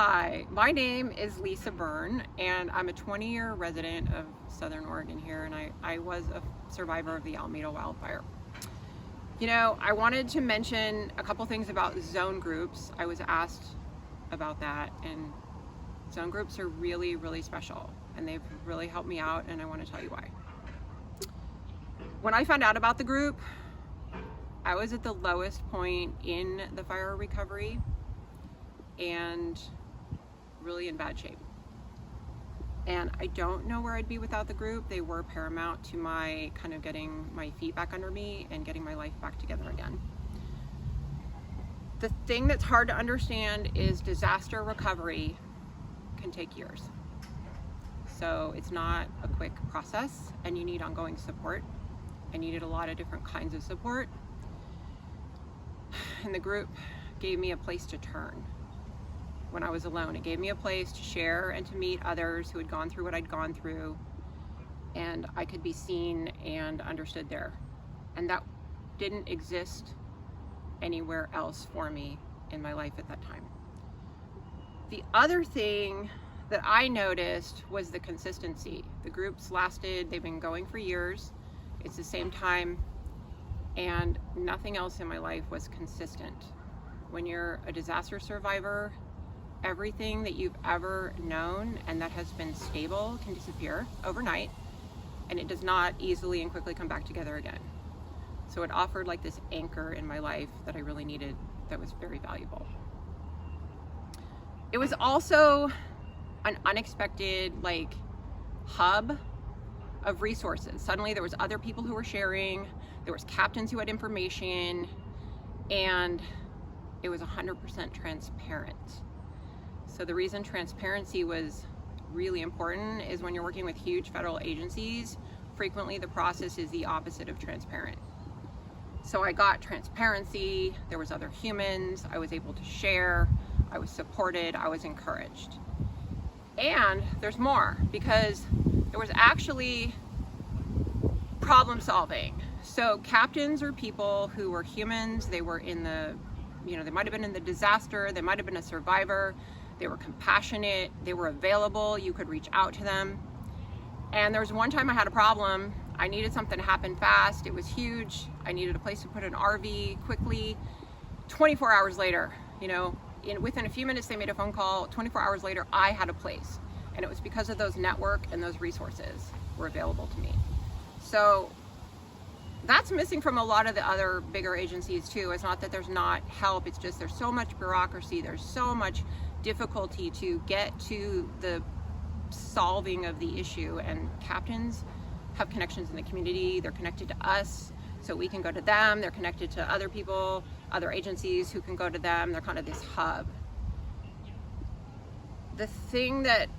Hi, my name is Lisa Byrne, and I'm a 20-year resident of Southern Oregon here, and I was a survivor of the Alameda wildfire. You know, I wanted to mention a couple things about zone groups. I was asked about that, and zone groups are really, really special, and they've really helped me out, and I want to tell you why. When I found out about the group, I was at the lowest point in the fire recovery and really in bad shape. And I don't know where I'd be without the group. They were paramount to my kind of getting my feet back under me and getting my life back together again. The thing that's hard to understand is disaster recovery can take years. So it's not a quick process, and you need ongoing support. I needed a lot of different kinds of support. And the group gave me a place to turn when I was alone. It gave me a place to share and to meet others who had gone through what I'd gone through, and I could be seen and understood there. And that didn't exist anywhere else for me in my life at that time. The other thing that I noticed was the consistency. The groups lasted, they've been going for years. It's the same time, and nothing else in my life was consistent. When you're a disaster survivor, everything that you've ever known and that has been stable can disappear overnight, and it does not easily and quickly come back together again. So it offered like this anchor in my life that I really needed, that was very valuable. It was also an unexpected like hub of resources. Suddenly there was other people who were sharing, there was captains who had information, and it was 100% transparent. So the reason transparency was really important is when you're working with huge federal agencies, frequently the process is the opposite of transparent. So I got transparency, there was other humans, I was able to share, I was supported, I was encouraged. And there's more, because there was actually problem solving. So captains are people who were humans, they were in the, they might have been in the disaster, they might have been a survivor, they were compassionate, they were available, you could reach out to them. And there was one time I had a problem, I needed something to happen fast, it was huge, I needed a place to put an RV quickly. 24 hours later, within a few minutes they made a phone call, 24 hours later I had a place. And it was because of those network and those resources were available to me. So that's missing from a lot of the other bigger agencies too. It's not that there's not help, it's just there's so much bureaucracy, there's so much difficulty to get to the solving of the issue, and captains have connections in the community, they're connected to us, so we can go to them, they're connected to other people, other agencies who can go to them, they're kind of this hub. The thing that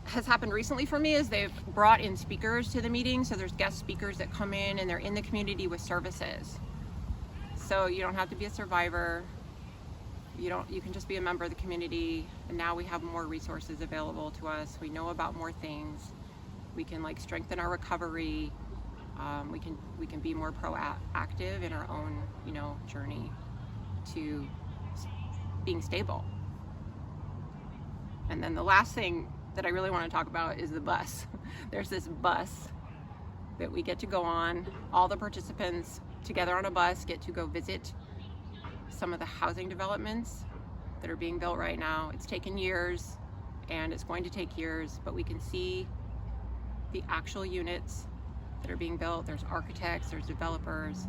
has happened recently for me is they've brought in speakers to the meeting, so there's guest speakers that come in and they're in the community with services. So you don't have to be a survivor, you can just be a member of the community, and now we have more resources available to us, we know about more things, we can like strengthen our recovery, we can be more proactive in our own journey to being stable. And then the last thing that I really want to talk about is the bus. There's this bus that we get to go on. All the participants together on a bus get to go visit some of the housing developments that are being built right now. It's taken years, and it's going to take years, but we can see the actual units that are being built. There's architects, there's developers.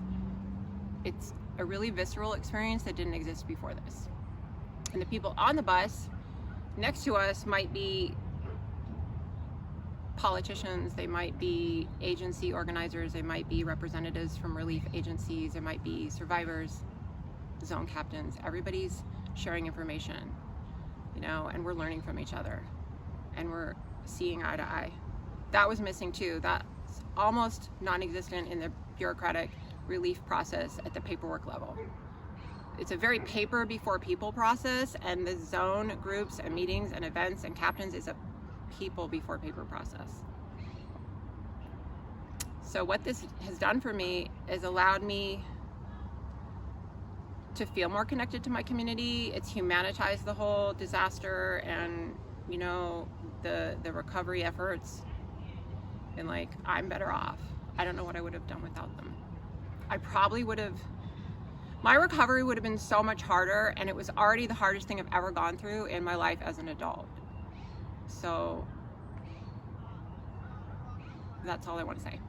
It's a really visceral experience that didn't exist before this. And the people on the bus next to us might be politicians, they might be agency organizers, they might be representatives from relief agencies, there might be survivors, zone captains. Everybody's sharing information, and we're learning from each other, and we're seeing eye to eye. That was missing too. That's almost non-existent in the bureaucratic relief process at the paperwork level. It's a very paper before people process, and the zone groups and meetings and events and captains is a people before paper process. So what this has done for me is allowed me to feel more connected to my community. It's humanitized the whole disaster and, you know, the recovery efforts, and like, I'm better off. I don't know what I would have done without them. I probably would have, my recovery would have been so much harder, and it was already the hardest thing I've ever gone through in my life as an adult. So that's all I want to say.